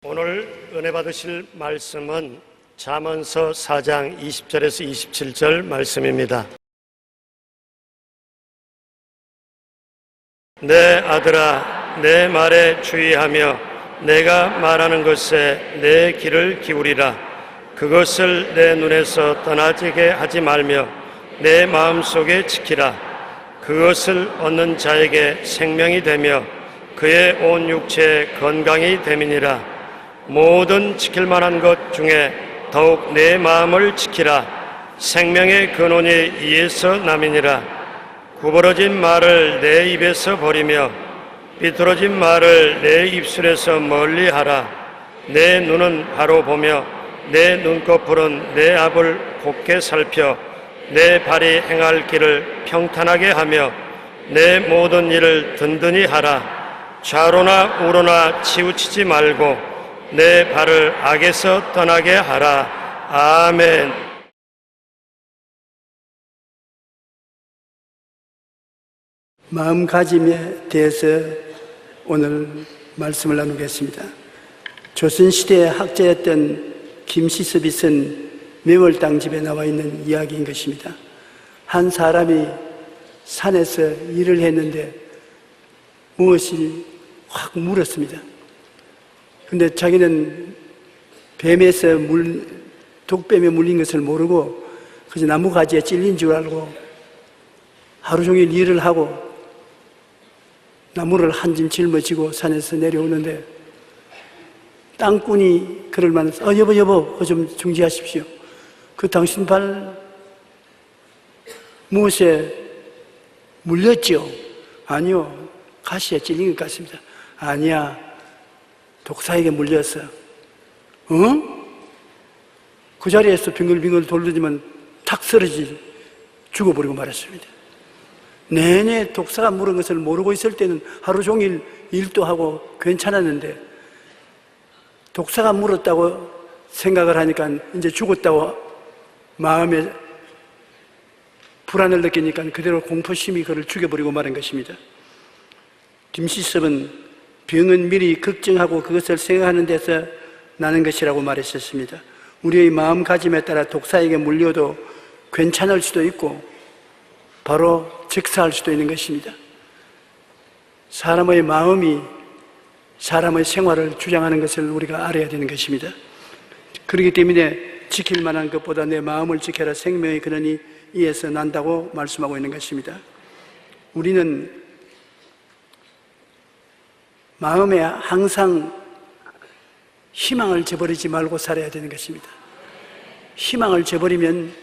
오늘 은혜 받으실 말씀은 잠언서 4장 20절에서 27절 말씀입니다. 내 아들아, 내 말에 주의하며 내가 말하는 것에 내 귀를 기울이라. 그것을 내 눈에서 떠나지게 하지 말며 내 마음속에 지키라. 그것을 얻는 자에게 생명이 되며 그의 온 육체에 건강이 됨이니라. 모든 지킬 만한 것 중에 더욱 내 마음을 지키라. 생명의 근원이 이에서 남이니라. 구부러진 말을 내 입에서 버리며 삐뚤어진 말을 내 입술에서 멀리하라. 내 눈은 바로 보며 내 눈꺼풀은 내 앞을 곱게 살펴 내 발이 행할 길을 평탄하게 하며 내 모든 일을 든든히 하라. 좌로나 우로나 치우치지 말고 내 발을 악에서 떠나게 하라. 아멘. 마음가짐에 대해서 오늘 말씀을 나누겠습니다. 조선시대의 학자였던 김시섭이 쓴 매월당집에 나와 있는 이야기인 것입니다. 한 사람이 산에서 일을 했는데 무엇이 확 물었습니다. 근데 자기는 독뱀에 물린 것을 모르고 그저 나무가지에 찔린 줄 알고 하루 종일 일을 하고 나무를 한 짐 짊어지고 산에서 내려오는데 땅꾼이 그럴 만해서 여보 그거 좀 중지하십시오. 그 당신 발 무엇에 물렸죠? 아니요, 가시에 찔린 것 같습니다. 아니야, 독사에게 물렸어. 그 자리에서 빙글빙글 돌리지만 탁 쓰러지 죽어버리고 말았습니다. 내내 독사가 물은 것을 모르고 있을 때는 하루 종일 일도 하고 괜찮았는데 독사가 물었다고 생각을 하니까 이제 죽었다고 마음에 불안을 느끼니까 그대로 공포심이 그를 죽여버리고 말한 것입니다. 김시섭은 병은 미리 걱정하고 그것을 생각하는 데서 나는 것이라고 말했었습니다. 우리의 마음가짐에 따라 독사에게 물려도 괜찮을 수도 있고 바로 즉사할 수도 있는 것입니다. 사람의 마음이 사람의 생활을 주장하는 것을 우리가 알아야 되는 것입니다. 그렇기 때문에 지킬 만한 것보다 내 마음을 지켜라. 생명의 근원이 이에서 난다고 말씀하고 있는 것입니다. 우리는 마음에 항상 희망을 저버리지 말고 살아야 되는 것입니다. 희망을 저버리면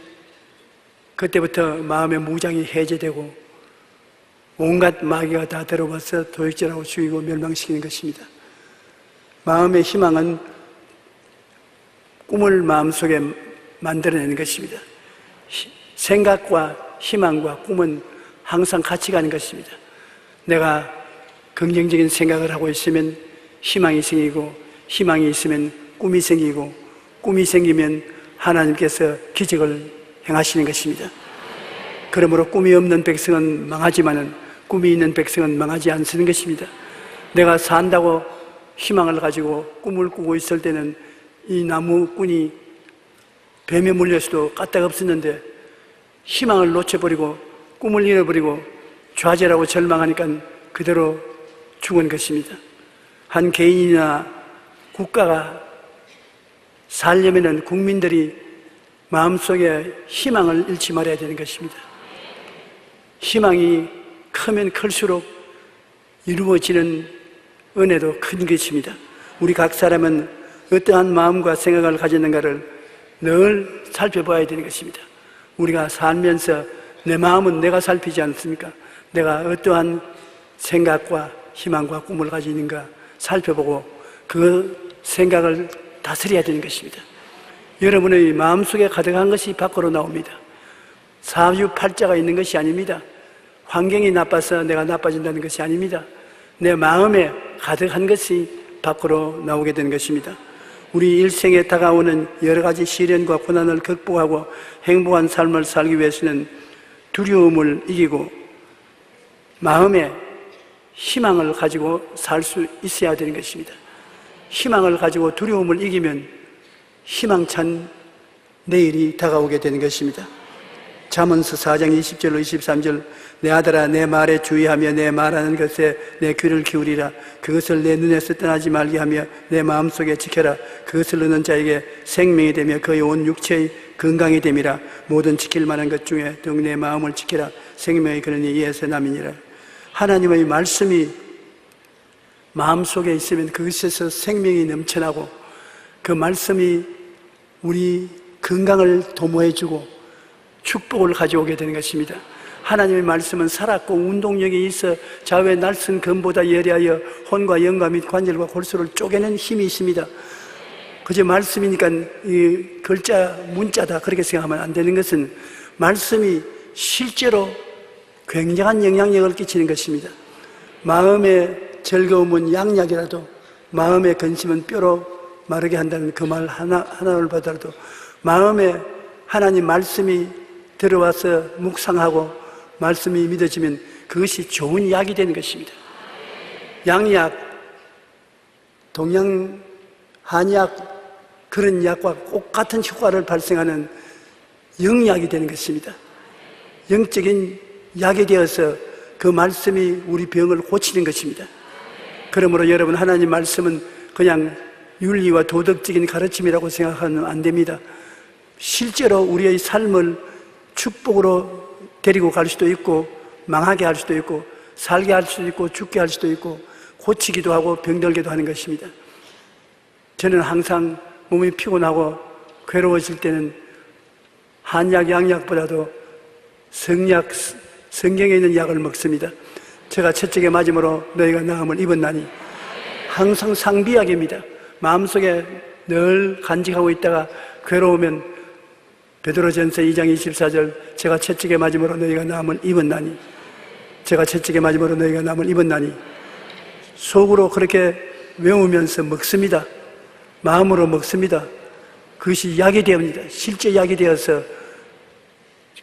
그때부터 마음의 무장이 해제되고 온갖 마귀가 다 들어와서 도역질하고 죽이고 멸망시키는 것입니다. 마음의 희망은 꿈을 마음속에 만들어내는 것입니다. 생각과 희망과 꿈은 항상 같이 가는 것입니다. 내가 긍정적인 생각을 하고 있으면 희망이 생기고, 희망이 있으면 꿈이 생기고, 꿈이 생기면 하나님께서 기적을 행하시는 것입니다. 그러므로 꿈이 없는 백성은 망하지만은 꿈이 있는 백성은 망하지 않는 것입니다. 내가 산다고 희망을 가지고 꿈을 꾸고 있을 때는 이 나무꾼이 뱀에 물려서도 까딱없었는데 희망을 놓쳐버리고 꿈을 잃어버리고 좌절하고 절망하니까 그대로 죽은 것입니다. 한 개인이나 국가가 살려면은 국민들이 마음속에 희망을 잃지 말아야 되는 것입니다. 희망이 크면 클수록 이루어지는 은혜도 큰 것입니다. 우리 각 사람은 어떠한 마음과 생각을 가졌는가를 늘 살펴봐야 되는 것입니다. 우리가 살면서 내 마음은 내가 살피지 않습니까? 내가 어떠한 생각과 희망과 꿈을 가지는가 살펴보고 그 생각을 다스려야 되는 것입니다. 여러분의 마음속에 가득한 것이 밖으로 나옵니다. 사주팔자가 있는 것이 아닙니다. 환경이 나빠서 내가 나빠진다는 것이 아닙니다. 내 마음에 가득한 것이 밖으로 나오게 되는 것입니다. 우리 일생에 다가오는 여러 가지 시련과 고난을 극복하고 행복한 삶을 살기 위해서는 두려움을 이기고 마음에 희망을 가지고 살 수 있어야 되는 것입니다. 희망을 가지고 두려움을 이기면 희망찬 내일이 다가오게 되는 것입니다. 잠언서 4장 20절로 23절 내 아들아 내 말에 주의하며 내 말하는 것에 내 귀를 기울이라. 그것을 내 눈에서 떠나지 말게 하며 내 마음속에 지켜라. 그것을 얻는 자에게 생명이 되며 그의 온 육체의 건강이 됨이라. 모든 지킬 만한 것 중에 더욱 내 마음을 지켜라. 생명이 그러니 이에서 남이니라. 하나님의 말씀이 마음속에 있으면 그것에서 생명이 넘쳐나고 그 말씀이 우리 건강을 도모해주고 축복을 가져오게 되는 것입니다. 하나님의 말씀은 살았고 운동력이 있어 좌우의 날선 검보다 예리하여 혼과 영과 및 관절과 골수를 쪼개는 힘이 있습니다. 그저 말씀이니까 이 글자, 문자다 그렇게 생각하면 안 되는 것은 말씀이 실제로 굉장한 영향력을 끼치는 것입니다. 마음의 즐거움은 양약이라도 마음의 근심은 뼈로 마르게 한다는 그 말 하나를 보더라도 마음에 하나님 말씀이 들어와서 묵상하고 말씀이 믿어지면 그것이 좋은 약이 되는 것입니다. 양약, 동양, 한약 그런 약과 똑같은 효과를 발생하는 영약이 되는 것입니다. 영적인 약이 되어서 그 말씀이 우리 병을 고치는 것입니다. 그러므로 여러분 하나님 말씀은 그냥 윤리와 도덕적인 가르침이라고 생각하면 안 됩니다. 실제로 우리의 삶을 축복으로 데리고 갈 수도 있고 망하게 할 수도 있고 살게 할 수도 있고 죽게 할 수도 있고 고치기도 하고 병들게도 하는 것입니다. 저는 항상 몸이 피곤하고 괴로워질 때는 한약, 양약보다도 성약, 성경에 있는 약을 먹습니다. 제가 채찍에 맞음으로 너희가 나음을 입었나니 항상 상비약입니다. 마음속에 늘 간직하고 있다가 괴로우면 베드로전서 2장 24절 제가 채찍에 맞음으로 너희가 나음을 입었나니 제가 채찍에 맞음으로 너희가 나음을 입었나니 속으로 그렇게 외우면서 먹습니다. 마음으로 먹습니다. 그것이 약이 되옵니다. 실제 약이 되어서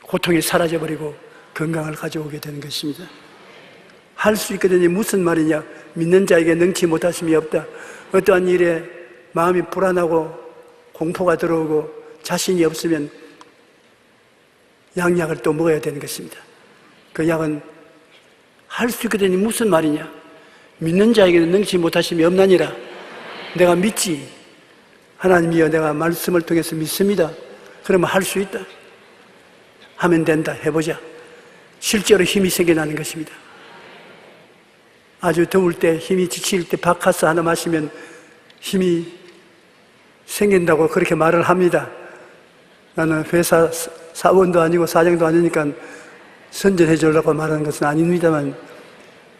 고통이 사라져버리고 건강을 가져오게 되는 것입니다. 할 수 있거든요. 무슨 말이냐? 믿는 자에게 능치 못하심이 없다. 어떠한 일에 마음이 불안하고 공포가 들어오고 자신이 없으면 양약을 또 먹어야 되는 것입니다. 그 약은 할 수 있거든요. 무슨 말이냐? 믿는 자에게는 능치 못하심이 없나니라. 내가 믿지. 하나님이여 내가 말씀을 통해서 믿습니다. 그러면 할 수 있다. 하면 된다. 해보자. 실제로 힘이 생겨나는 것입니다. 아주 더울 때 힘이 지칠 때 바카스 하나 마시면 힘이 생긴다고 그렇게 말을 합니다. 나는 회사 사원도 아니고 사장도 아니니까 선전해 주려고 말하는 것은 아닙니다만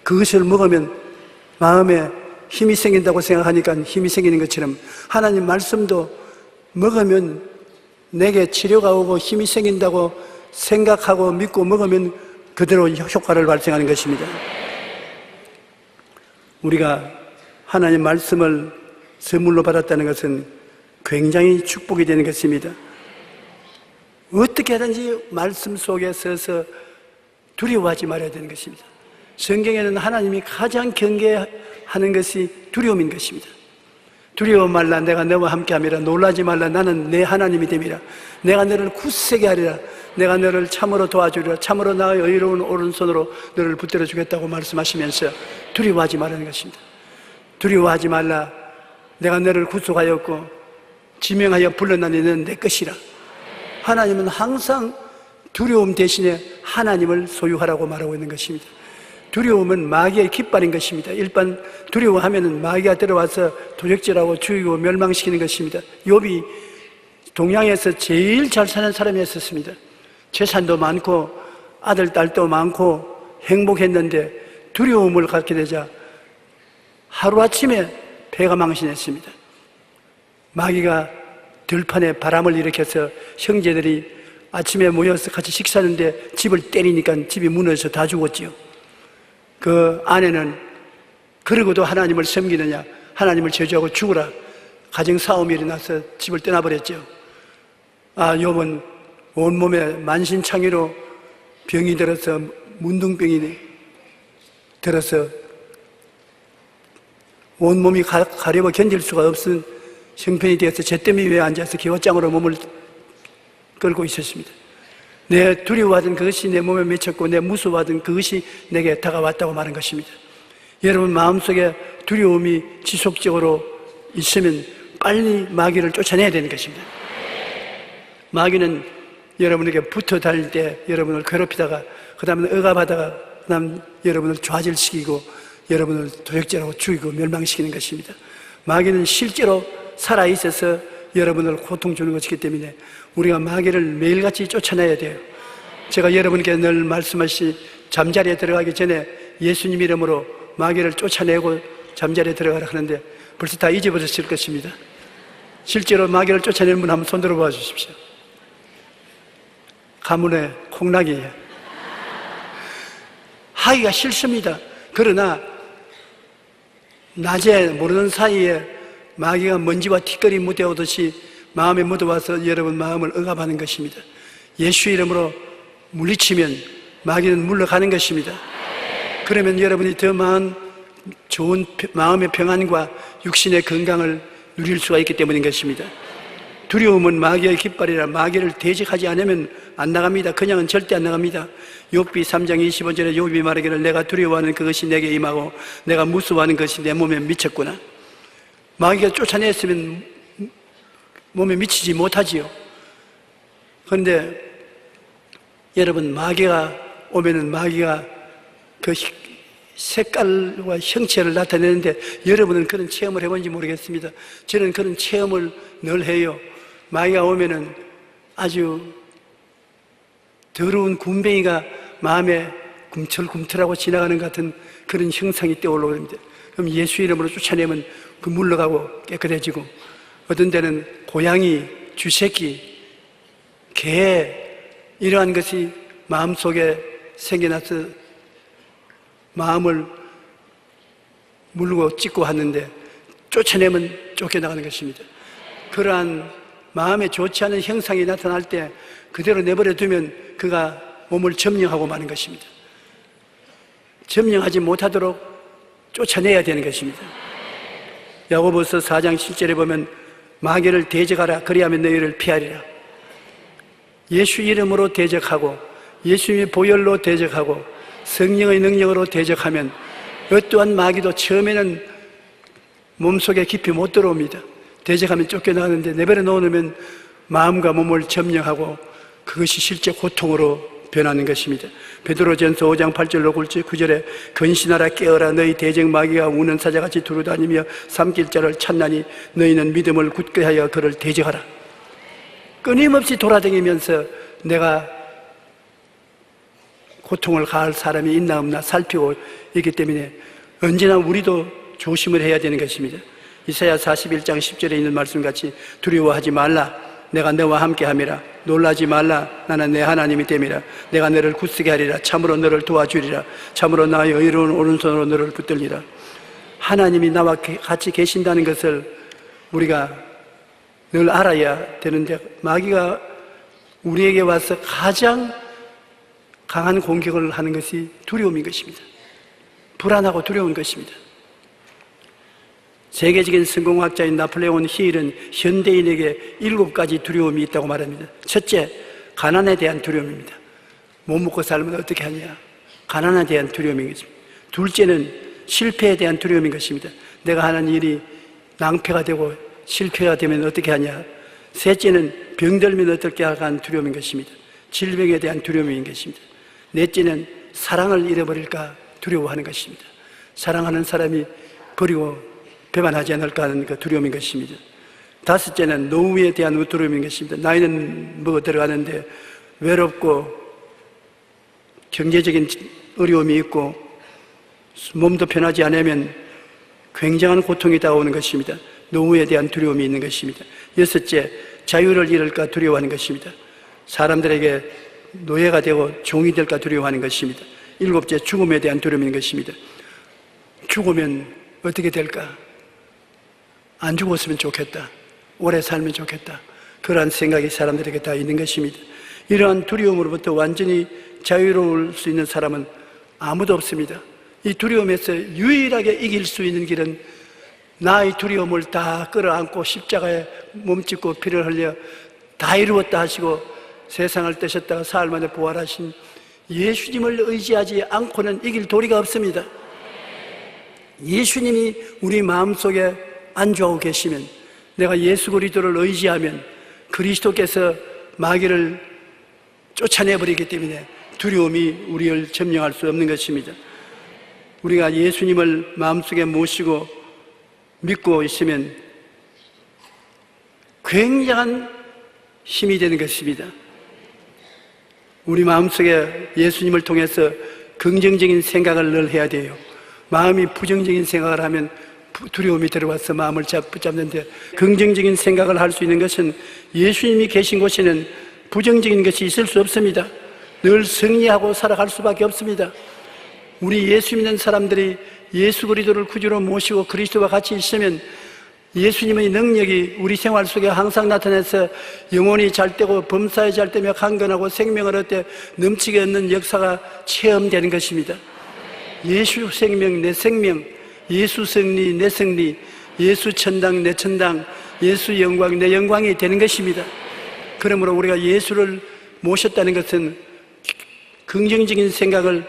그것을 먹으면 마음에 힘이 생긴다고 생각하니까 힘이 생기는 것처럼 하나님 말씀도 먹으면 내게 치료가 오고 힘이 생긴다고 생각하고 믿고 먹으면 그대로 효과를 발생하는 것입니다. 우리가 하나님 말씀을 선물로 받았다는 것은 굉장히 축복이 되는 것입니다. 어떻게 하든지 말씀 속에 서서 두려워하지 말아야 되는 것입니다. 성경에는 하나님이 가장 경계하는 것이 두려움인 것입니다. 두려워 말라 내가 너와 함께함이라. 놀라지 말라 나는 내 하나님이 됨이라. 내가 너를 굳세게 하리라. 내가 너를 참으로 도와주리라. 참으로 나의 의로운 오른손으로 너를 붙들어 주겠다고 말씀하시면서 두려워하지 말라는 것입니다. 두려워하지 말라. 내가 너를 구속하였고 지명하여 불러나니 너는 내 것이라. 하나님은 항상 두려움 대신에 하나님을 소유하라고 말하고 있는 것입니다. 두려움은 마귀의 깃발인 것입니다. 일반 두려워하면 마귀가 들어와서 도적질하고 죽이고 멸망시키는 것입니다. 욥이 동양에서 제일 잘 사는 사람이었습니다. 재산도 많고 아들, 딸도 많고 행복했는데 두려움을 갖게 되자 하루아침에 배가 망신했습니다. 마귀가 들판에 바람을 일으켜서 형제들이 아침에 모여서 같이 식사하는데 집을 때리니까 집이 무너져서 다 죽었지요. 그 아내는 그러고도 하나님을 섬기느냐, 하나님을 저주하고 죽으라. 가정싸움이 일어나서 집을 떠나버렸죠. 욥은 온몸에 만신창이로 병이 들어서 문둥병이 들어서 온몸이 가려워 견딜 수가 없은 형편이 되어서 잿더미 위에 앉아서 기와장으로 몸을 끌고 있었습니다. 내 두려워하던 그것이 내 몸에 맺혔고 내 무서워하던 그것이 내게 다가왔다고 말한 것입니다. 여러분 마음속에 두려움이 지속적으로 있으면 빨리 마귀를 쫓아내야 되는 것입니다. 마귀는 여러분에게 붙어 다닐 때 여러분을 괴롭히다가 그 다음에 억압하다가 그 다음 여러분을 좌절시키고 여러분을 도적질하고 죽이고 멸망시키는 것입니다. 마귀는 실제로 살아있어서 여러분을 고통 주는 것이기 때문에 우리가 마귀를 매일같이 쫓아내야 돼요. 제가 여러분께 늘 말씀하시 잠자리에 들어가기 전에 예수님 이름으로 마귀를 쫓아내고 잠자리에 들어가라 하는데 벌써 다 잊어버렸을 것입니다. 실제로 마귀를 쫓아내는 분 한번 손 들어봐 주십시오. 가문의 콩나기예요. 하기가 싫습니다. 그러나 낮에 모르는 사이에 마귀가 먼지와 티끌이 묻어오듯이 마음에 묻어와서 여러분 마음을 억압하는 것입니다. 예수 이름으로 물리치면 마귀는 물러가는 것입니다. 그러면 여러분이 더 많은 좋은 마음의 평안과 육신의 건강을 누릴 수가 있기 때문인 것입니다. 두려움은 마귀의 깃발이라 마귀를 대적하지 않으면 안 나갑니다. 그냥은 절대 안 나갑니다. 욥기 3장 25절에 욥이 말하기를 내가 두려워하는 그것이 내게 임하고 내가 무서워하는 것이 내 몸에 미쳤구나. 마귀가 쫓아냈으면 몸에 미치지 못하지요. 그런데 여러분 마귀가 오면은 마귀가 그 색깔과 형체를 나타내는데 여러분은 그런 체험을 해본지 모르겠습니다. 저는 그런 체험을 늘 해요. 마귀가 오면은 아주 더러운 군뱅이가 마음에 꿈틀꿈틀하고 지나가는 것 같은 그런 형상이 떠올라옵니다. 그럼 예수 이름으로 쫓아내면 그 물러가고 깨끗해지고, 어떤 때는 고양이, 쥐새끼, 개 이러한 것이 마음속에 생겨나서 마음을 물고 찢고 하는데 쫓아내면 쫓겨나가는 것입니다. 그러한 마음에 좋지 않은 형상이 나타날 때 그대로 내버려 두면 그가 몸을 점령하고 마는 것입니다. 점령하지 못하도록 쫓아내야 되는 것입니다. 야고보서 4장 7절에 보면 마귀를 대적하라 그리하면 너희를 피하리라. 예수 이름으로 대적하고 예수님의 보혈로 대적하고 성령의 능력으로 대적하면 어떠한 마귀도 처음에는 몸속에 깊이 못 들어옵니다. 대적하면 쫓겨나가는데 내버려 놓으면 마음과 몸을 점령하고 그것이 실제 고통으로 변하는 것입니다. 베드로전서 5장 8절로 9절에 근신하라 깨어라 너희 대적 마귀가 우는 사자같이 두루다니며 삼킬 자를 찾나니 너희는 믿음을 굳게 하여 그를 대적하라. 끊임없이 돌아다니면서 내가 고통을 가할 사람이 있나 없나 살피고 있기 때문에 언제나 우리도 조심을 해야 되는 것입니다. 이사야 41장 10절에 있는 말씀같이 두려워하지 말라 내가 너와 함께함이라. 놀라지 말라 나는 내 하나님이 됨이라. 내가 너를 굳세게 하리라. 참으로 너를 도와주리라. 참으로 나의 의로운 오른손으로 너를 붙들리라. 하나님이 나와 같이 계신다는 것을 우리가 늘 알아야 되는데 마귀가 우리에게 와서 가장 강한 공격을 하는 것이 두려움인 것입니다. 불안하고 두려운 것입니다. 세계적인 성공학자인 나폴레온 힐은 현대인에게 7가지 두려움이 있다고 말합니다. 첫째, 가난에 대한 두려움입니다. 못 먹고 살면 어떻게 하냐. 가난에 대한 두려움인 것입니다. 둘째는 실패에 대한 두려움인 것입니다. 내가 하는 일이 낭패가 되고 실패가 되면 어떻게 하냐. 셋째는 병들면 어떻게 하는 두려움인 것입니다. 질병에 대한 두려움인 것입니다. 넷째는 사랑을 잃어버릴까 두려워하는 것입니다. 사랑하는 사람이 버리고 배반하지 않을까 하는 그 두려움인 것입니다. 다섯째는 노후에 대한 두려움인 것입니다. 나이는 먹어 들어가는데 외롭고 경제적인 어려움이 있고 몸도 편하지 않으면 굉장한 고통이 다가오는 것입니다. 노후에 대한 두려움이 있는 것입니다. 여섯째, 자유를 잃을까 두려워하는 것입니다. 사람들에게 노예가 되고 종이 될까 두려워하는 것입니다. 일곱째, 죽음에 대한 두려움인 것입니다. 죽으면 어떻게 될까? 안 죽었으면 좋겠다. 오래 살면 좋겠다. 그러한 생각이 사람들에게 다 있는 것입니다. 이러한 두려움으로부터 완전히 자유로울 수 있는 사람은 아무도 없습니다. 이 두려움에서 유일하게 이길 수 있는 길은 나의 두려움을 다 끌어안고 십자가에 몸짓고 피를 흘려 다 이루었다 하시고 세상을 떼셨다가 사흘 만에 부활하신 예수님을 의지하지 않고는 이길 도리가 없습니다. 예수님이 우리 마음속에 안주하고 계시면, 내가 예수 그리스도를 의지하면 그리스도께서 마귀를 쫓아내버리기 때문에 두려움이 우리를 점령할 수 없는 것입니다. 우리가 예수님을 마음속에 모시고 믿고 있으면 굉장한 힘이 되는 것입니다. 우리 마음속에 예수님을 통해서 긍정적인 생각을 늘 해야 돼요. 마음이 부정적인 생각을 하면 두려움이 들어와서 마음을 붙잡는데, 긍정적인 생각을 할 수 있는 것은 예수님이 계신 곳에는 부정적인 것이 있을 수 없습니다. 늘 승리하고 살아갈 수밖에 없습니다. 우리 예수 믿는 사람들이 예수 그리스도를 구주로 모시고 그리스도와 같이 있으면 예수님의 능력이 우리 생활 속에 항상 나타나서 영혼이 잘되고 범사에 잘되며 강건하고 생명을 얻되 넘치게 얻는 역사가 체험되는 것입니다. 예수 생명 내 생명, 예수 승리 내 승리, 예수 천당 내 천당, 예수 영광 내 영광이 되는 것입니다. 그러므로 우리가 예수를 모셨다는 것은 긍정적인 생각을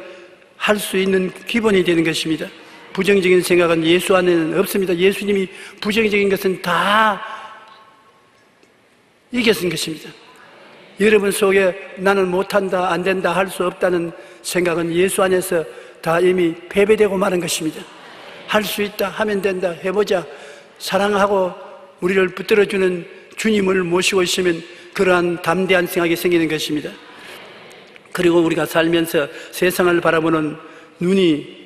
할 수 있는 기본이 되는 것입니다. 부정적인 생각은 예수 안에는 없습니다. 예수님이 부정적인 것은 다 이겼은 것입니다. 여러분 속에 나는 못한다, 안 된다, 할 수 없다는 생각은 예수 안에서 다 이미 패배되고 마는 것입니다. 할 수 있다, 하면 된다, 해보자, 사랑하고 우리를 붙들어주는 주님을 모시고 있으면 그러한 담대한 생각이 생기는 것입니다. 그리고 우리가 살면서 세상을 바라보는 눈이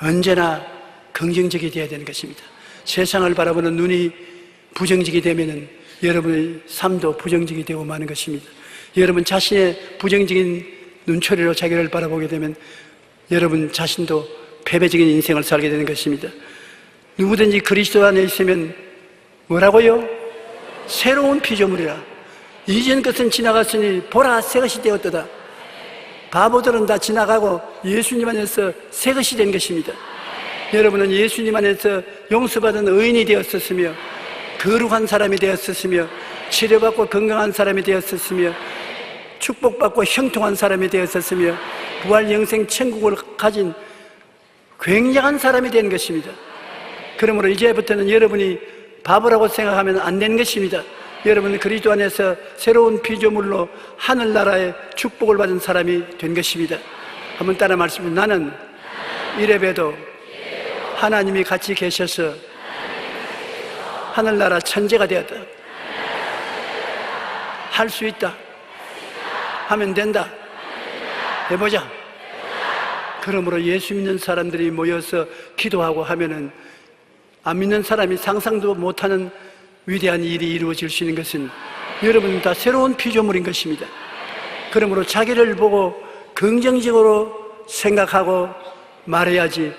언제나 긍정적이 되어야 되는 것입니다. 세상을 바라보는 눈이 부정적이 되면은 여러분의 삶도 부정적이 되고 마는 것입니다. 여러분 자신의 부정적인 눈초리로 자기를 바라보게 되면 여러분 자신도 패배적인 인생을 살게 되는 것입니다. 누구든지 그리스도 안에 있으면 뭐라고요? 새로운 피조물이라. 이전 것은 지나갔으니 보라 새 것이 되었도다. 바보들은 다 지나가고 예수님 안에서 새 것이 된 것입니다. 여러분은 예수님 안에서 용서받은 의인이 되었었으며 거룩한 사람이 되었었으며 치료받고 건강한 사람이 되었었으며 축복받고 형통한 사람이 되었었으며 부활 영생 천국을 가진 굉장한 사람이 된 것입니다. 그러므로 이제부터는 여러분이 바보라고 생각하면 안 되는 것입니다. 여러분은 그리스도 안에서 새로운 피조물로 하늘나라의 축복을 받은 사람이 된 것입니다. 한번 따라 말씀해. 나는 이래봬도 하나님이 같이 계셔서 하늘나라 천재가 되었다. 할 수 있다. 하면 된다. 해보자. 그러므로 예수 믿는 사람들이 모여서 기도하고 하면은 안 믿는 사람이 상상도 못하는 위대한 일이 이루어질 수 있는 것은 여러분 다 새로운 피조물인 것입니다. 그러므로 자기를 보고 긍정적으로 생각하고 말해야지,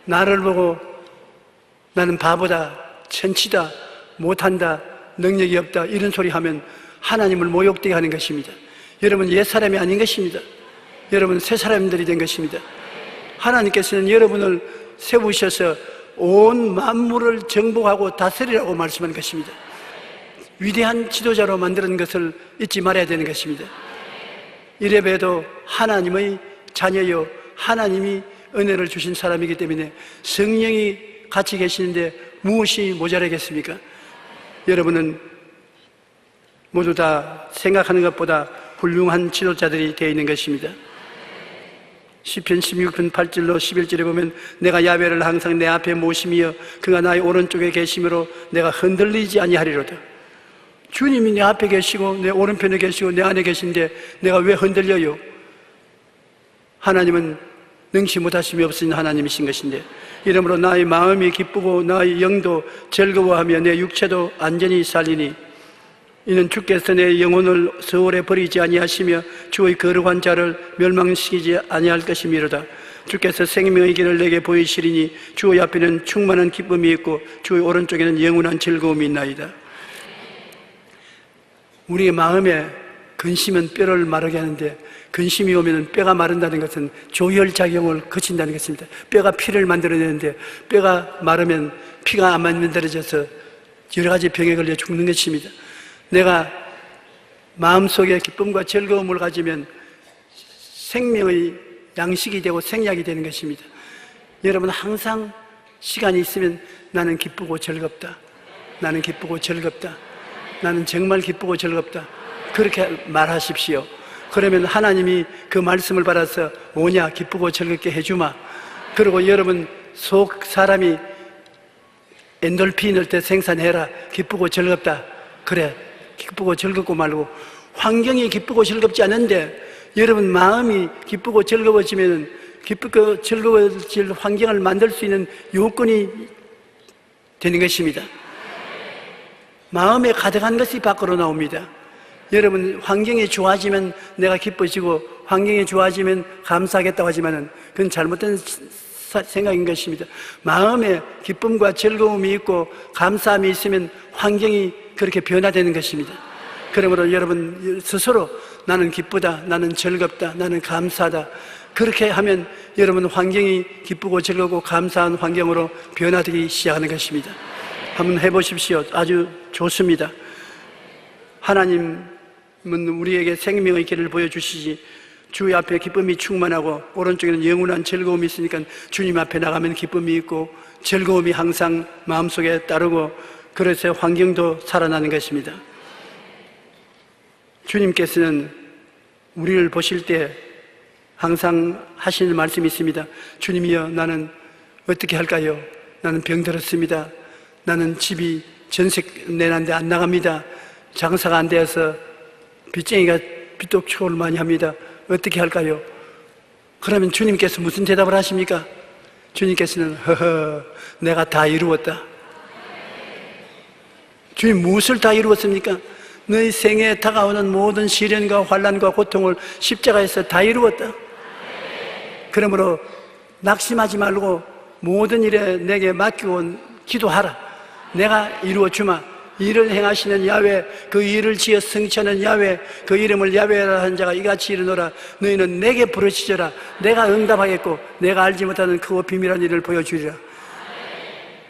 나를 보고 나는 바보다, 천치다, 못한다, 능력이 없다 이런 소리 하면 하나님을 모욕되게 하는 것입니다. 여러분 옛사람이 아닌 것입니다. 여러분 새 사람들이 된 것입니다. 하나님께서는 여러분을 세우셔서 온 만물을 정복하고 다스리라고 말씀한 것입니다. 위대한 지도자로 만드는 것을 잊지 말아야 되는 것입니다. 이래봬도 하나님의 자녀요, 하나님이 은혜를 주신 사람이기 때문에 성령이 같이 계시는데 무엇이 모자라겠습니까? 여러분은 모두 다 생각하는 것보다 훌륭한 지도자들이 되어 있는 것입니다. 시편 16편 8절로 11절에 보면 내가 야훼를 항상 내 앞에 모심이여 그가 나의 오른쪽에 계심으로 내가 흔들리지 아니하리로다. 주님이 내 앞에 계시고 내 오른편에 계시고 내 안에 계신데 내가 왜 흔들려요? 하나님은 능치 못하심이 없으신 하나님이신 것인데, 이러므로 나의 마음이 기쁘고 나의 영도 즐거워하며 내 육체도 안전히 살리니 이는 주께서 내 영혼을 서울에 버리지 아니하시며 주의 거룩한 자를 멸망시키지 아니할 것이미로다. 주께서 생명의 길을 내게 보이시리니 주의 앞에는 충만한 기쁨이 있고 주의 오른쪽에는 영원한 즐거움이 있나이다. 우리의 마음에 근심은 뼈를 마르게 하는데 근심이 오면 뼈가 마른다는 것은 조혈작용을 거친다는 것입니다. 뼈가 피를 만들어내는데 뼈가 마르면 피가 안 만들어져서 여러 가지 병에 걸려 죽는 것입니다. 내가 마음속에 기쁨과 즐거움을 가지면 생명의 양식이 되고 생약이 되는 것입니다. 여러분 항상 시간이 있으면 나는 기쁘고 즐겁다. 나는 기쁘고 즐겁다. 나는 정말 기쁘고 즐겁다. 그렇게 말하십시오. 그러면 하나님이 그 말씀을 받아서 오냐 기쁘고 즐겁게 해주마. 그리고 여러분 속 사람이 엔돌핀을 때 생산해라. 기쁘고 즐겁다. 그래 기쁘고 즐겁고 말고 환경이 기쁘고 즐겁지 않은데 여러분 마음이 기쁘고 즐거워지면 기쁘고 즐거워질 환경을 만들 수 있는 요건이 되는 것입니다. 마음에 가득한 것이 밖으로 나옵니다. 여러분 환경이 좋아지면 내가 기뻐지고 환경이 좋아지면 감사하겠다고 하지만은 그건 잘못된 생각인 것입니다. 마음에 기쁨과 즐거움이 있고 감사함이 있으면 환경이 그렇게 변화되는 것입니다. 그러므로 여러분 스스로 나는 기쁘다, 나는 즐겁다, 나는 감사하다 그렇게 하면 여러분 환경이 기쁘고 즐겁고 감사한 환경으로 변화되기 시작하는 것입니다. 한번 해보십시오. 아주 좋습니다. 하나님은 우리에게 생명의 길을 보여주시지 주의 앞에 기쁨이 충만하고 오른쪽에는 영원한 즐거움이 있으니까 주님 앞에 나가면 기쁨이 있고 즐거움이 항상 마음속에 따르고 그래서 환경도 살아나는 것입니다. 주님께서는 우리를 보실 때 항상 하시는 말씀이 있습니다. 주님이여 나는 어떻게 할까요? 나는 병들었습니다. 나는 집이 전세 내는데 안 나갑니다. 장사가 안 되어서 빚쟁이가 빚독촉을 많이 합니다. 어떻게 할까요? 그러면 주님께서 무슨 대답을 하십니까? 주님께서는 허허 내가 다 이루었다. 주님 무엇을 다 이루었습니까? 너희 생애에 다가오는 모든 시련과 환난과 고통을 십자가에서 다 이루었다. 그러므로 낙심하지 말고 모든 일에 내게 맡기고 기도하라. 내가 이루어주마. 일을 행하시는 야훼, 그 일을 지어 성취하는 야훼, 그 이름을 야훼라 한 자가 이같이 이르노라. 너희는 내게 부르짖어라. 내가 응답하겠고 내가 알지 못하는 크고 비밀한 일을 보여주리라.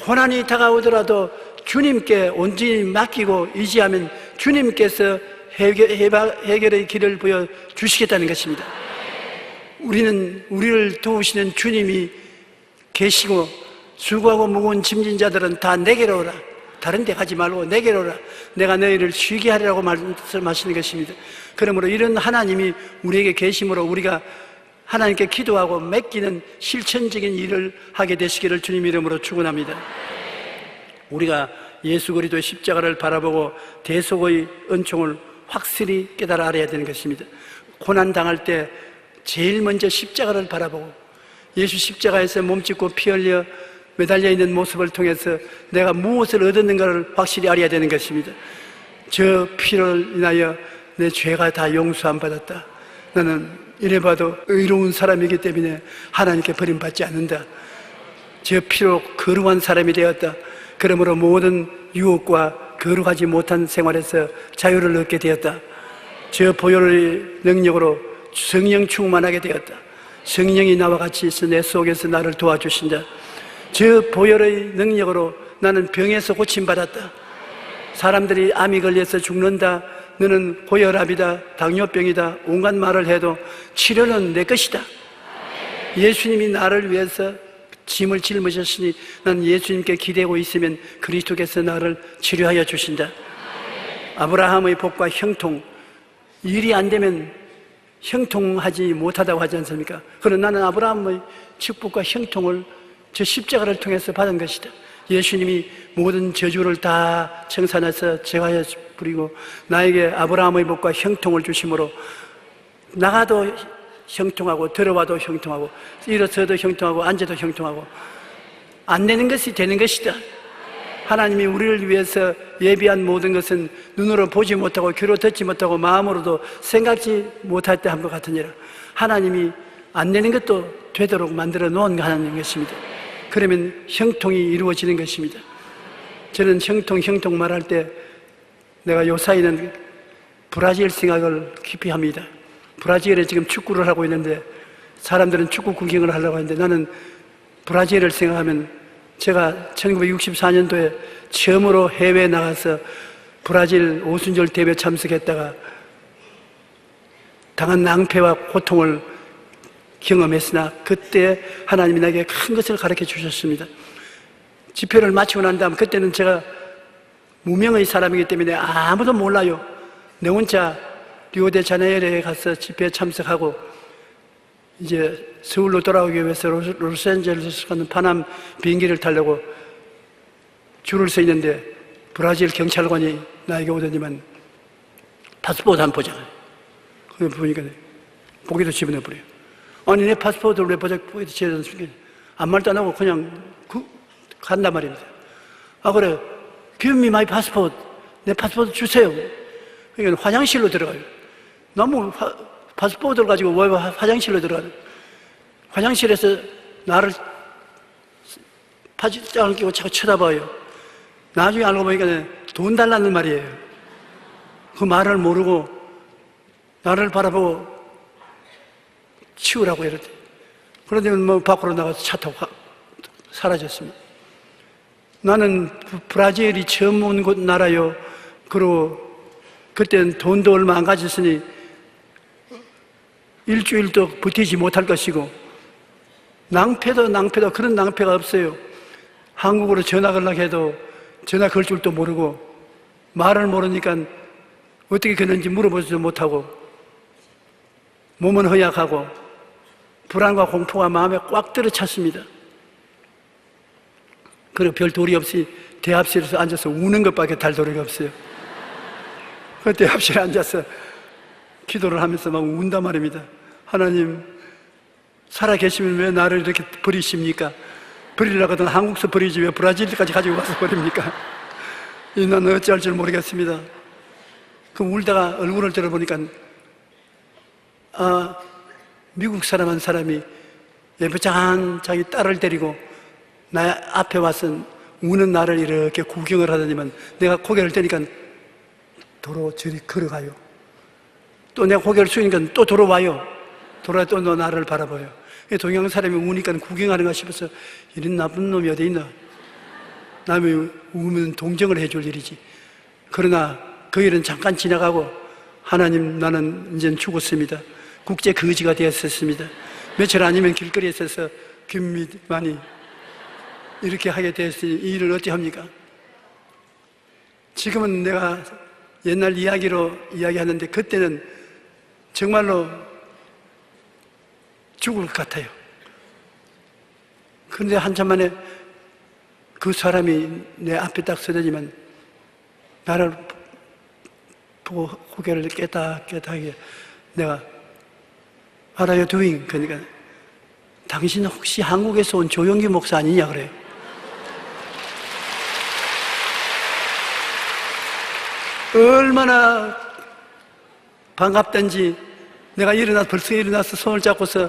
고난이 다가오더라도 주님께 온전히 맡기고 의지하면 주님께서 해결의 길을 보여주시겠다는 것입니다. 우리를 도우시는 주님이 계시고 수고하고 무거운 짐진 자들은 다 내게로 오라. 다른 데 가지 말고 내게로 오라. 내가 너희를 쉬게 하리라고 말씀하시는 것입니다. 그러므로 이런 하나님이 우리에게 계심으로 우리가 하나님께 기도하고 맡기는 실천적인 일을 하게 되시기를 주님 이름으로 축원합니다. 우리가 예수 그리스도의 십자가를 바라보고 대속의 은총을 확실히 깨달아 알아야 되는 것입니다. 고난 당할 때 제일 먼저 십자가를 바라보고 예수 십자가에서 몸짓고 피 흘려 매달려 있는 모습을 통해서 내가 무엇을 얻었는가를 확실히 알아야 되는 것입니다. 저 피를 인하여 내 죄가 다 용서함 받았다. 나는 이래봐도 의로운 사람이기 때문에 하나님께 버림받지 않는다. 저 피로 거룩한 사람이 되었다. 그러므로 모든 유혹과 거룩하지 못한 생활에서 자유를 얻게 되었다. 저 보혈의 능력으로 성령 충만하게 되었다. 성령이 나와 같이 있어 내 속에서 나를 도와주신다. 저 보혈의 능력으로 나는 병에서 고침받았다. 사람들이 암이 걸려서 죽는다. 너는 고혈압이다, 당뇨병이다, 온갖 말을 해도 치료는 내 것이다. 예수님이 나를 위해서 짐을 짊으셨으니 나는 예수님께 기대고 있으면 그리스도께서 나를 치료하여 주신다. 아브라함의 복과 형통, 일이 안 되면 형통하지 못하다고 하지 않습니까? 그러나 나는 아브라함의 축복과 형통을 저 십자가를 통해서 받은 것이다. 예수님이 모든 저주를 다 청산해서 제하여 부리고 나에게 아브라함의 복과 형통을 주심으로 나가도 형통하고 들어와도 형통하고 일어서도 형통하고 앉아도 형통하고 안 되는 것이 되는 것이다. 하나님이 우리를 위해서 예비한 모든 것은 눈으로 보지 못하고 귀로 듣지 못하고 마음으로도 생각지 못할 때 한 것 같으니라. 하나님이 안 되는 것도 되도록 만들어 놓은 하나님인 것입니다. 그러면 형통이 이루어지는 것입니다. 저는 형통 말할 때 내가 요사이는 브라질 생각을 깊이 합니다. 브라질에 지금 축구를 하고 있는데 사람들은 축구 구경을 하려고 하는데 나는 브라질을 생각하면 제가 1964년도에 처음으로 해외에 나가서 브라질 오순절 대회 참석했다가 당한 낭패와 고통을 경험했으나 그때 하나님이 나에게 큰 것을 가르쳐 주셨습니다. 집회를 마치고 난 다음 그때는 제가 무명의 사람이기 때문에 아무도 몰라요. 내 혼자 리오데자네이루에 가서 집회에 참석하고 이제 서울로 돌아오기 위해서 로스앤젤레스 가는 파남 비행기를 타려고 줄을 서 있는데 브라질 경찰관이 나에게 오더니만 파스포르트 한번 보자. 그걸 보니까 보기도 집어넣어버려요. 아니 내 파스포르트를 왜 보기도 집어넣습니까? 아무 말도 안 하고 그냥 간단 말입니다. 아 그래, give me my passport. 내 파스포르트 주세요. 그러니까 화장실로 들어가요. 너무 파스포르트를 가지고 왜 화장실로 들어가요? 화장실에서 나를 파지장을 끼고 자꾸 쳐다봐요. 나중에 알고 보니까 돈 달라는 말이에요. 그 말을 모르고 나를 바라보고 치우라고 이러대. 그런데 뭐 밖으로 나가서 차 타고 사라졌습니다. 나는 브라질이 처음 온 곳 나라요. 그리고 그때는 돈도 얼마 안 가졌으니 일주일도 버티지 못할 것이고 낭패도 그런 낭패가 없어요. 한국으로 전화 걸려고 해도 전화 걸 줄도 모르고 말을 모르니까 어떻게 그런지 물어보지도 못하고 몸은 허약하고 불안과 공포가 마음에 꽉 들어찼습니다. 그리고 별 도리 없이 대합실에서 앉아서 우는 것밖에 달 도리가 없어요. 그 대합실에 앉아서 기도를 하면서 막 운단 말입니다. 하나님, 살아계시면 왜 나를 이렇게 버리십니까? 버리려고 하던 한국서 버리지 왜 브라질까지 가지고 가서 버립니까? 나는 어찌할 줄 모르겠습니다. 그 울다가 얼굴을 들어보니까 미국 사람 한 사람이 예쁘장한 자기 딸을 데리고 나 앞에 와서 우는 나를 이렇게 구경을 하더니만 내가 고개를 드니까 도로 저리 걸어가요. 또 내가 고개를 숙이니까 또 돌아와요. 돌아와 또 너 나를 바라봐요. 동양 사람이 우니까 구경하는가 싶어서 이런 나쁜 놈이 어디 있나? 남이 우면 동정을 해줄 일이지. 그러나 그 일은 잠깐 지나가고 하나님 나는 이제 죽었습니다. 국제 거지가 되었었습니다. 며칠 아니면 길거리에 서서 김미만이 이렇게 하게 되었으니 이 일을 어찌 합니까? 지금은 내가 옛날 이야기로 이야기하는데 그때는 정말로 죽을 것 같아요. 그런데 한참 만에 그 사람이 내 앞에 딱 서더니만 나를 보고 고개를 깨닫게 내가 What are you doing? 그러니까 당신 혹시 한국에서 온 조용기 목사 아니냐 그래요. 얼마나 반갑던지 내가 벌써 일어나서 손을 잡고서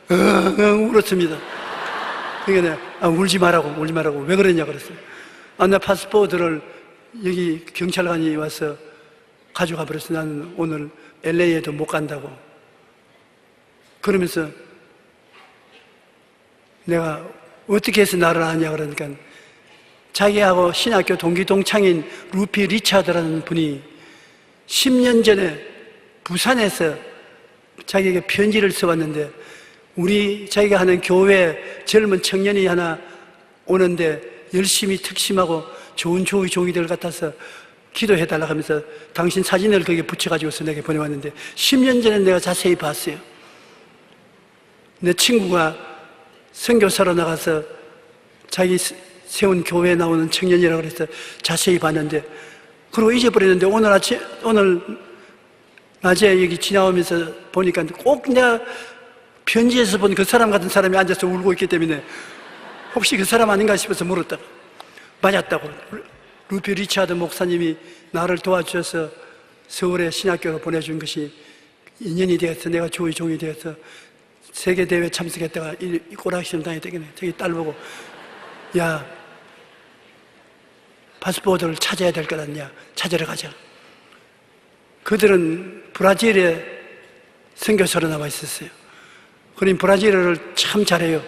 울었습니다. 그러니까 내가 울지 말라고 왜 그러냐 그랬어요. 나 파스포르트를 여기 경찰관이 와서 가져가 버렸어. 나는 오늘 LA에도 못 간다고. 그러면서 내가 어떻게 해서 나를 아냐 그러니까 자기하고 신학교 동기 동창인 루피 리차드라는 분이 10년 전에 부산에서 자기에게 편지를 써왔는데 자기가 하는 교회 젊은 청년이 하나 오는데 열심히 특심하고 좋은 종이 될 것 같아서 기도해달라고 하면서 당신 사진을 거기에 붙여가지고서 내게 보내왔는데 10년 전에 내가 자세히 봤어요. 내 친구가 선교사로 나가서 자기 세운 교회에 나오는 청년이라고 그래서 자세히 봤는데 그리고 잊어버렸는데 오늘 낮에 여기 지나오면서 보니까 꼭 내가 편지에서 본 그 사람 같은 사람이 앉아서 울고 있기 때문에 혹시 그 사람 아닌가 싶어서 물었다가 맞았다고. 루피 리차드 목사님이 나를 도와주셔서 서울에 신학교로 보내준 것이 인연이 되어서 내가 주의 종이 되어서 세계대회에 참석했다가 이 꼬락시험 당했다길래 저기 딸 보고 야 파스포르트를 찾아야 될 것 같냐 찾으러 가자. 그들은 브라질에 선교사로 나와 있었어요. 그러니 브라질어를 참 잘해요.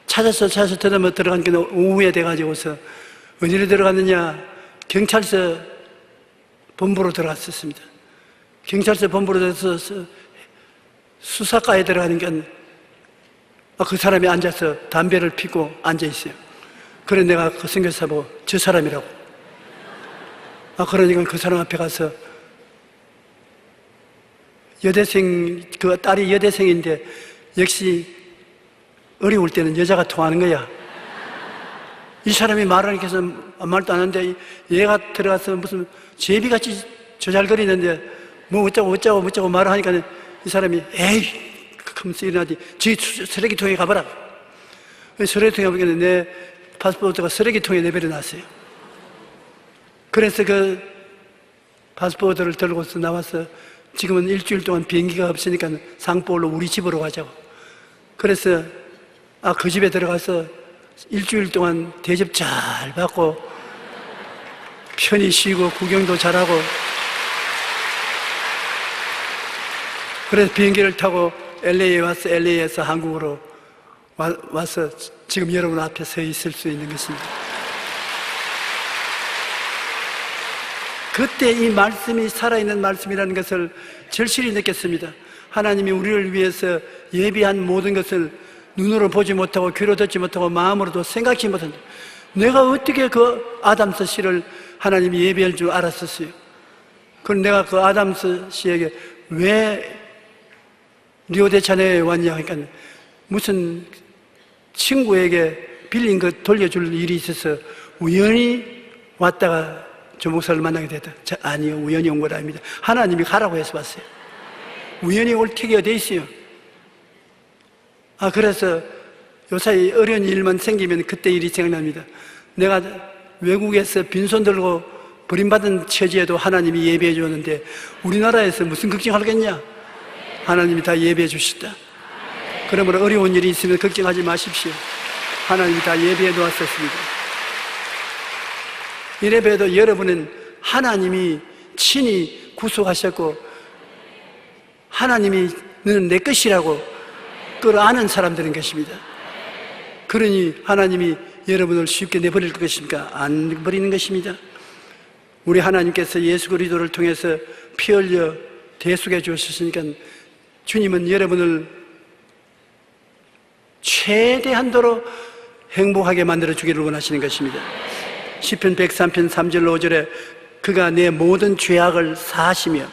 찾아서 더듬어 들어간 게 오후에 돼가지고서 어디로 들어갔느냐? 경찰서 본부로 들어갔었습니다. 경찰서 본부로 들어가서 수사과에 들어가는 게 그 사람이 앉아서 담배를 피고 앉아 있어요. 그래 내가 그 선교사 보고 저 사람이라고. 그러니까 그 사람 앞에 가서 여대생, 그 딸이 여대생인데 역시 어려울 때는 여자가 통하는 거야. 이 사람이 말하니까 해서 말도 안 하는데 얘가 들어가서 무슨 제비같이 조잘거리는데 뭐 어쩌고 말을 하니까 이 사람이 에이 하면서 일어나지. 저 쓰레기통에 가봐라. 쓰레기통에 가보니까 내 파스포르트가 쓰레기통에 내버려놨어요. 그래서 그 파스포르트를 들고서 나와서 지금은 일주일 동안 비행기가 없으니까 상포울로 우리 집으로 가자고. 그래서 그 집에 들어가서 일주일 동안 대접 잘 받고 편히 쉬고 구경도 잘하고 그래서 비행기를 타고 LA에 와서 LA에서 한국으로 와서 지금 여러분 앞에 서 있을 수 있는 것입니다. 그때 이 말씀이 살아있는 말씀이라는 것을 절실히 느꼈습니다. 하나님이 우리를 위해서 예비한 모든 것을 눈으로 보지 못하고 귀로 듣지 못하고 마음으로도 생각지 못한 내가 어떻게 그 아담스 씨를 하나님이 예비할 줄 알았었어요. 그럼 내가 그 아담스 씨에게 왜 리오데자네이로에 왔냐 하니까 무슨 친구에게 빌린 것 돌려줄 일이 있어서 우연히 왔다가 조 목사를 만나게 됐다. 아니요, 우연히 온 건 아닙니다. 하나님이 가라고 해서 왔어요. 우연히 올 택이 어디 있어요? 그래서 요사이 어려운 일만 생기면 그때 일이 생각납니다. 내가 외국에서 빈손 들고 버림받은 처지에도 하나님이 예배해 주었는데 우리나라에서 무슨 걱정하겠냐? 하나님이 다 예배해 주셨다. 그러므로 어려운 일이 있으면 걱정하지 마십시오. 하나님이 다 예배해 놓았었습니다. 이래봬도 여러분은 하나님이 친히 구속하셨고 하나님이 너는 내 것이라고 그걸 아는 사람들인 것입니다. 그러니 하나님이 여러분을 쉽게 내버릴 것입니까? 안 버리는 것입니다. 우리 하나님께서 예수 그리스도를 통해서 피 흘려 대속해 주셨으니까 주님은 여러분을 최대한도로 행복하게 만들어 주기를 원하시는 것입니다. 시편 103편 3절 5절에 그가 내 모든 죄악을 사하시며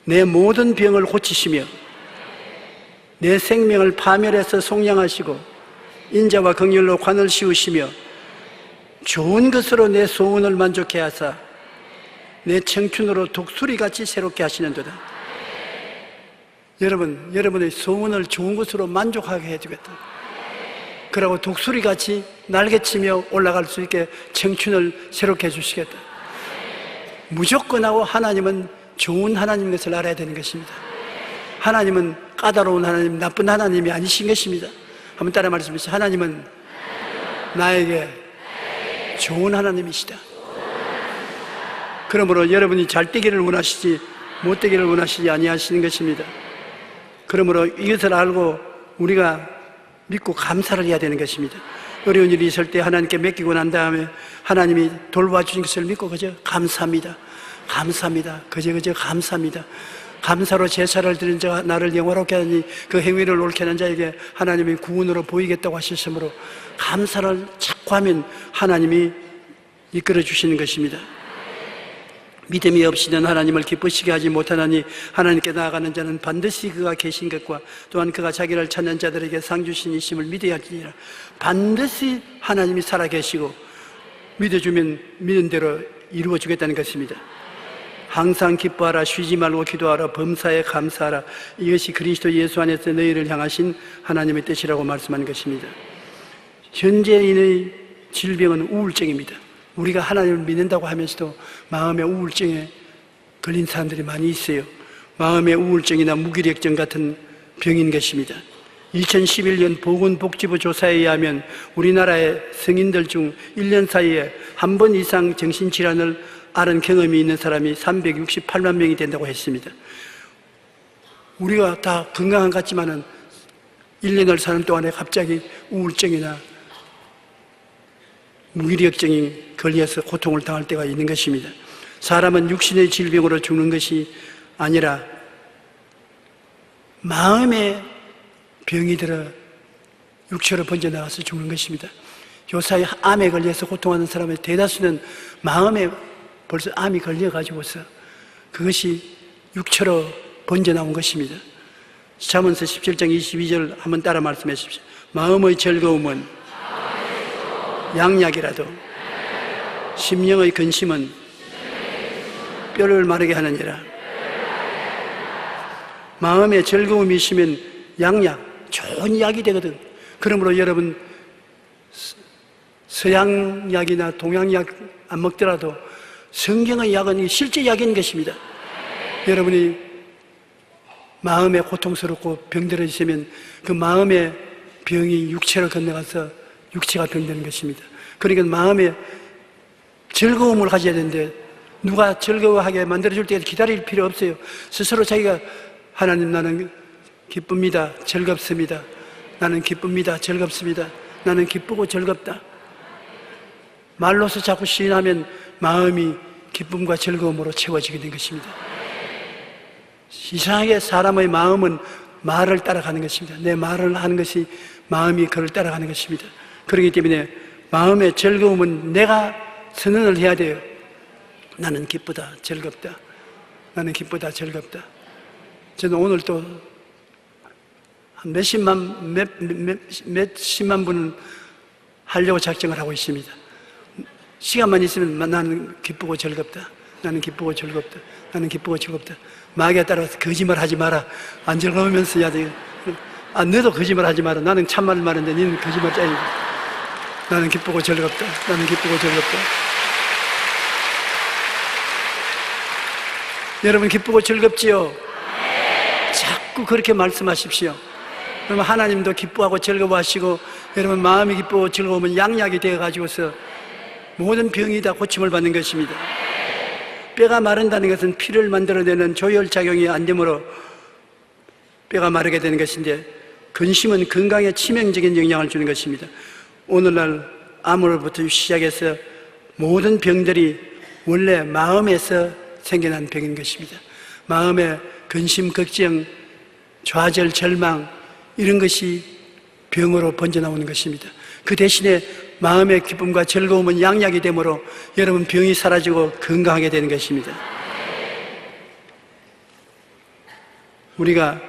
내 모든 병을 고치시며 내 생명을 파멸해서 속량하시고 인자와 긍휼로 관을 씌우시며 좋은 것으로 내 소원을 만족해 하사 내 청춘으로 독수리같이 새롭게 하시는도다. 여러분의 소원을 좋은 것으로 만족하게 해주겠다. 그러고 독수리같이 날개치며 올라갈 수 있게 청춘을 새롭게 해주시겠다. 무조건 하고 하나님은 좋은 하나님인 것을 알아야 되는 것입니다. 하나님은 까다로운 하나님, 나쁜 하나님이 아니신 것입니다. 한번 따라 말씀하시죠. 하나님은 나에게 좋은 하나님이시다. 그러므로 여러분이 잘 되기를 원하시지 못 되기를 원하시지 아니하시는 것입니다. 그러므로 이것을 알고 우리가 믿고 감사를 해야 되는 것입니다. 어려운 일이 있을 때 하나님께 맡기고 난 다음에 하나님이 돌봐주신 것을 믿고 그저 감사합니다. 감사합니다. 그저 감사합니다. 감사로 제사를 드린 자가 나를 영화롭게 하니 그 행위를 옳게 하는 자에게 하나님이 구원으로 보이겠다고 하셨으므로 감사를 자꾸 하면 하나님이 이끌어 주시는 것입니다. 믿음이 없이는 하나님을 기쁘시게 하지 못하나니 하나님께 나아가는 자는 반드시 그가 계신 것과 또한 그가 자기를 찾는 자들에게 상 주신이심을 믿어야 할지니라. 반드시 하나님이 살아계시고 믿어주면 믿은 대로 이루어주겠다는 것입니다. 항상 기뻐하라, 쉬지 말고 기도하라, 범사에 감사하라. 이것이 그리스도 예수 안에서 너희를 향하신 하나님의 뜻이라고 말씀하는 것입니다. 현재인의 질병은 우울증입니다. 우리가 하나님을 믿는다고 하면서도 마음의 우울증에 걸린 사람들이 많이 있어요. 마음의 우울증이나 무기력증 같은 병인 것입니다. 2011년 보건복지부 조사에 의하면 우리나라의 성인들 중 1년 사이에 한 번 이상 정신질환을 앓은 경험이 있는 사람이 368만 명이 된다고 했습니다. 우리가 다 건강한 것 같지만은 1년을 사는 동안에 갑자기 우울증이나 무기력증이 걸려서 고통을 당할 때가 있는 것입니다. 사람은 육신의 질병으로 죽는 것이 아니라 마음의 병이 들어 육체로 번져나가서 죽는 것입니다. 요사이 암에 걸려서 고통하는 사람의 대다수는 마음에 벌써 암이 걸려가지고서 그것이 육체로 번져나온 것입니다. 잠언서 17장 22절 한번 따라 말씀해 주십시오. 마음의 즐거움은 양약이라도 심령의 근심은 뼈를 마르게 하느니라. 마음에 즐거움이 있으면 양약, 좋은 약이 되거든. 그러므로 여러분 서양약이나 동양약 안 먹더라도 성경의 약은 실제 약인 것입니다. 여러분이 마음에 고통스럽고 병들어 있으면 그 마음의 병이 육체로 건너가서 육체가 병되는 것입니다. 그러니까 마음에 즐거움을 가져야 되는데 누가 즐거워하게 만들어줄 때까지 기다릴 필요 없어요. 스스로 자기가 하나님 나는 기쁩니다. 즐겁습니다. 나는 기쁩니다. 즐겁습니다. 나는 기쁘고 즐겁다. 말로서 자꾸 시인하면 마음이 기쁨과 즐거움으로 채워지게 된 것입니다. 이상하게 사람의 마음은 말을 따라가는 것입니다. 내 말을 하는 것이 마음이 그를 따라가는 것입니다. 그렇기 때문에 마음의 즐거움은 내가 선언을 해야 돼요. 나는 기쁘다, 즐겁다. 나는 기쁘다, 즐겁다. 저는 오늘 또 몇십만 분을 하려고 작정을 하고 있습니다. 시간만 있으면 나는 기쁘고 즐겁다. 나는 기쁘고 즐겁다. 나는 기쁘고 즐겁다. 마귀에 따라서 거짓말 하지 마라. 안 즐거우면서 해야 돼. 너도 거짓말 하지 마라. 나는 참말 말하는데 너는 거짓말 짜이고. 나는 기쁘고 즐겁다. 나는 기쁘고 즐겁다. 여러분 기쁘고 즐겁지요? 자꾸 그렇게 말씀하십시오. 그러면 하나님도 기뻐하고 즐거워하시고 여러분 마음이 기쁘고 즐거우면 양약이 되어가지고서 모든 병이 다 고침을 받는 것입니다. 뼈가 마른다는 것은 피를 만들어내는 조혈작용이 안 되므로 뼈가 마르게 되는 것인데 근심은 건강에 치명적인 영향을 주는 것입니다. 오늘날 암으로부터 시작해서 모든 병들이 원래 마음에서 생겨난 병인 것입니다. 마음의 근심, 걱정, 좌절, 절망 이런 것이 병으로 번져나오는 것입니다. 그 대신에 마음의 기쁨과 즐거움은 양약이 되므로 여러분 병이 사라지고 건강하게 되는 것입니다. 우리가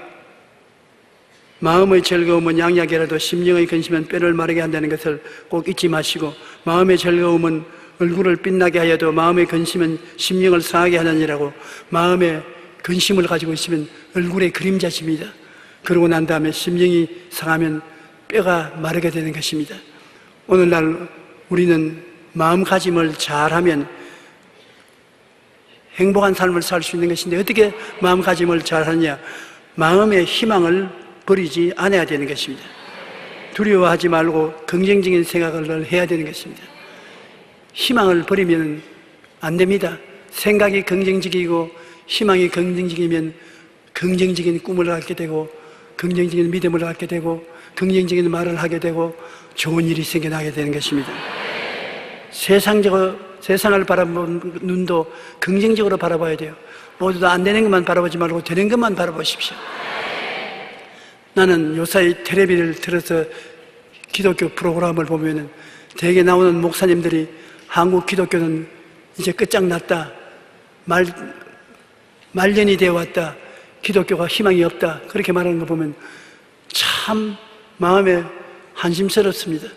마음의 즐거움은 양약이라도 심령의 근심은 뼈를 마르게 한다는 것을 꼭 잊지 마시고 마음의 즐거움은 얼굴을 빛나게 하여도 마음의 근심은 심령을 상하게 하느니라고 마음의 근심을 가지고 있으면 얼굴의 그림자십니다. 그러고 난 다음에 심령이 상하면 뼈가 마르게 되는 것입니다. 오늘날 우리는 마음가짐을 잘하면 행복한 삶을 살 수 있는 것인데 어떻게 마음가짐을 잘하느냐? 마음의 희망을 버리지 않아야 되는 것입니다. 두려워하지 말고 긍정적인 생각을 해야 되는 것입니다. 희망을 버리면 안 됩니다. 생각이 긍정적이고 희망이 긍정적이면 긍정적인 꿈을 갖게 되고 긍정적인 믿음을 갖게 되고 긍정적인 말을 하게 되고 좋은 일이 생겨나게 되는 것입니다. 세상을 바라보는 눈도 긍정적으로 바라봐야 돼요. 모두 다 안 되는 것만 바라보지 말고 되는 것만 바라보십시오. 나는 요사이 텔레비를 틀어서 기독교 프로그램을 보면은 대개 나오는 목사님들이 한국 기독교는 이제 끝장났다. 말년이 되어 왔다. 기독교가 희망이 없다. 그렇게 말하는 거 보면 참 마음에 한심스럽습니다.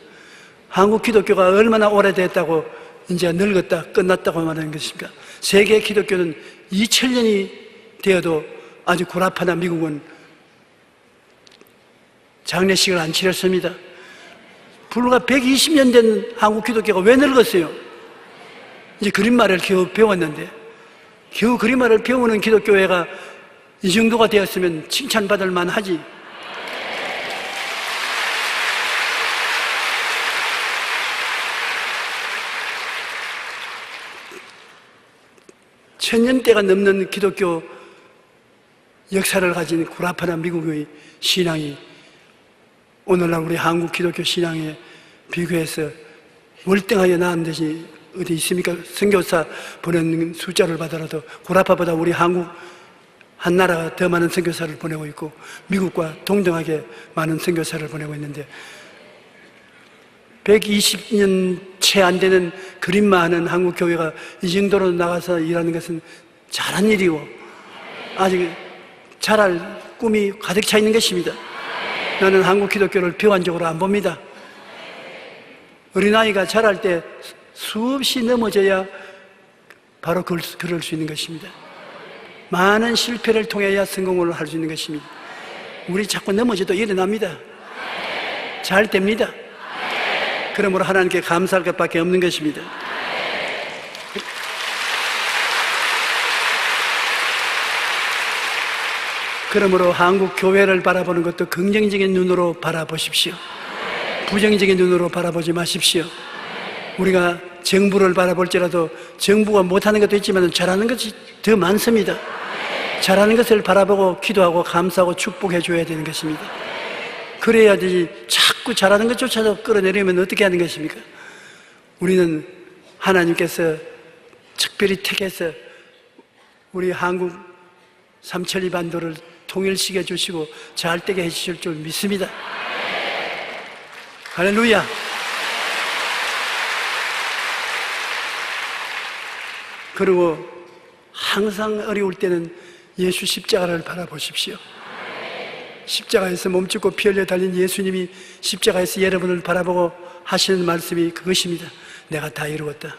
한국 기독교가 얼마나 오래됐다고 이제 늙었다, 끝났다고 말하는 것입니까? 세계 기독교는 2000년이 되어도 아주 고라파나 미국은 장례식을 안 치렀습니다. 불과 120년 된 한국 기독교가 왜 늙었어요? 이제 그림말을 겨우 배웠는데 겨우 그림말을 배우는 기독교회가 이 정도가 되었으면 칭찬받을 만하지. 천년대가 넘는 기독교 역사를 가진 구라파나 미국의 신앙이 오늘날 우리 한국 기독교 신앙에 비교해서 월등하게 나은 데이 어디 있습니까? 선교사 보내는 숫자를 받아라도 구라파보다 우리 한국 한 나라가 더 많은 선교사를 보내고 있고 미국과 동등하게 많은 선교사를 보내고 있는데 120년 채 안 되는 그림만 하는 한국 교회가 이 정도로 나가서 일하는 것은 잘한 일이고 아직 잘할 꿈이 가득 차 있는 것입니다. 나는 한국 기독교를 비관적으로 안 봅니다. 어린아이가 자랄 때 수없이 넘어져야 바로 그럴 수 있는 것입니다. 많은 실패를 통해야 성공을 할 수 있는 것입니다. 우리 자꾸 넘어져도 일어납니다. 잘 됩니다. 그러므로 하나님께 감사할 것밖에 없는 것입니다. 그러므로 한국 교회를 바라보는 것도 긍정적인 눈으로 바라보십시오. 부정적인 눈으로 바라보지 마십시오. 우리가 정부를 바라볼지라도 정부가 못하는 것도 있지만 잘하는 것이 더 많습니다. 잘하는 것을 바라보고 기도하고 감사하고 축복해 줘야 되는 것입니다. 그래야지 자꾸 잘하는 것조차도 끌어내려면 어떻게 하는 것입니까? 우리는 하나님께서 특별히 택해서 우리 한국 삼천리 반도를 통일시켜 주시고 잘 되게 해주실 줄 믿습니다. 할렐루야. 그리고 항상 어려울 때는 예수 십자가를 바라보십시오. 십자가에서 몸짓고 피 흘려 달린 예수님이 십자가에서 여러분을 바라보고 하시는 말씀이 그것입니다. 내가 다 이루었다.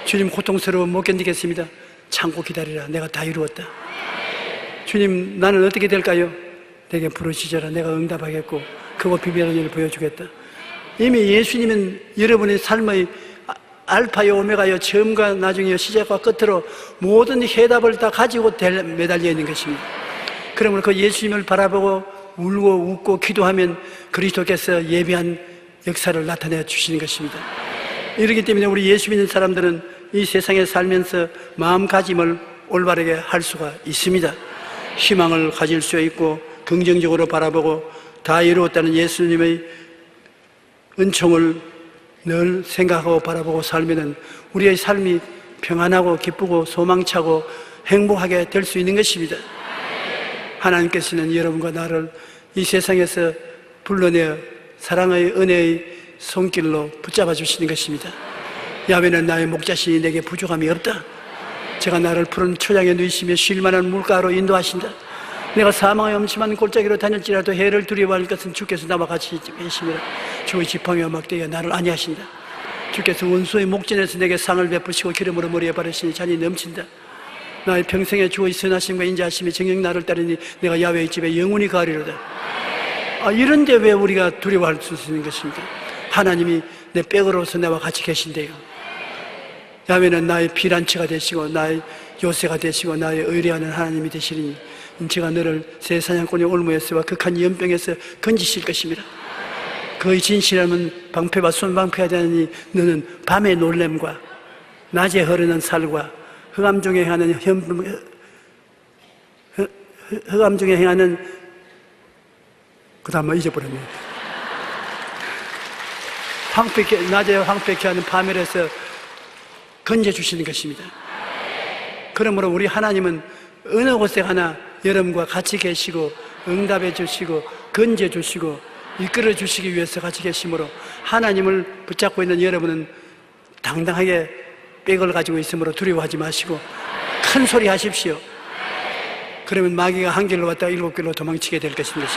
주님 고통스러워 못 견디겠습니다. 참고 기다리라. 내가 다 이루었다. 주님 나는 어떻게 될까요? 내게 부르시져라. 내가 응답하겠고 그거 비밀의 일을 보여주겠다. 이미 예수님은 여러분의 삶의 알파요 오메가요 처음과 나중이요 시작과 끝으로 모든 해답을 다 가지고 매달려 있는 것입니다. 그러므로 그 예수님을 바라보고 울고 웃고 기도하면 그리스도께서 예비한 역사를 나타내 주시는 것입니다. 이렇기 때문에 우리 예수 믿는 사람들은 이 세상에 살면서 마음가짐을 올바르게 할 수가 있습니다. 희망을 가질 수 있고 긍정적으로 바라보고 다 이루었다는 예수님의 은총을 늘 생각하고 바라보고 살면은 우리의 삶이 평안하고 기쁘고 소망차고 행복하게 될 수 있는 것입니다. 하나님께서는 여러분과 나를 이 세상에서 불러내어 사랑의 은혜의 손길로 붙잡아 주시는 것입니다. 야훼는 나의 목자시니 내게 부족함이 없다. 제가 나를 푸른 초장에 누이시며 쉴만한 물가로 인도하신다. 내가 사망의 엄침한 골짜기로 다닐지라도 해를 두려워할 것은 주께서 나와 같이 계시며 주의 지팡이와 막대기가 나를 안위하신다. 주께서 원수의 목전에서 내게 상을 베푸시고 기름으로 머리에 바르시니 잔이 넘친다. 나의 평생에 주의 선하심과 인자하심이 정녕 나를 따르니 내가 야훼의 집에 영원히 거하리로다. 이런데 왜 우리가 두려워할 수 있는 것입니까? 하나님이 내 백으로서 나와 같이 계신대요. 야훼는 나의 피난처가 되시고 나의 요새가 되시고 나의 의뢰하는 하나님이 되시리니 제가 너를 새 사냥꾼의 올무에서와 극한 연병에서 건지실 것입니다. 그의 진실함은 방패와 손방패가 되느니 너는 밤의 놀램과 낮에 흐르는 살과 흑암 중에 행하는 흑암 중에 행하는 그 다음 잊어버렸네. 낮에 황폐케 하는 파멸에서 건져주시는 것입니다. 그러므로 우리 하나님은 어느 곳에 가나 여러분과 같이 계시고 응답해 주시고 건져 주시고 이끌어 주시기 위해서 같이 계시므로 하나님을 붙잡고 있는 여러분은 당당하게 백을 가지고 있으므로 두려워하지 마시고 큰 소리 하십시오. 그러면 마귀가 한 길로 왔다가 7길로 도망치게 될 것입니다.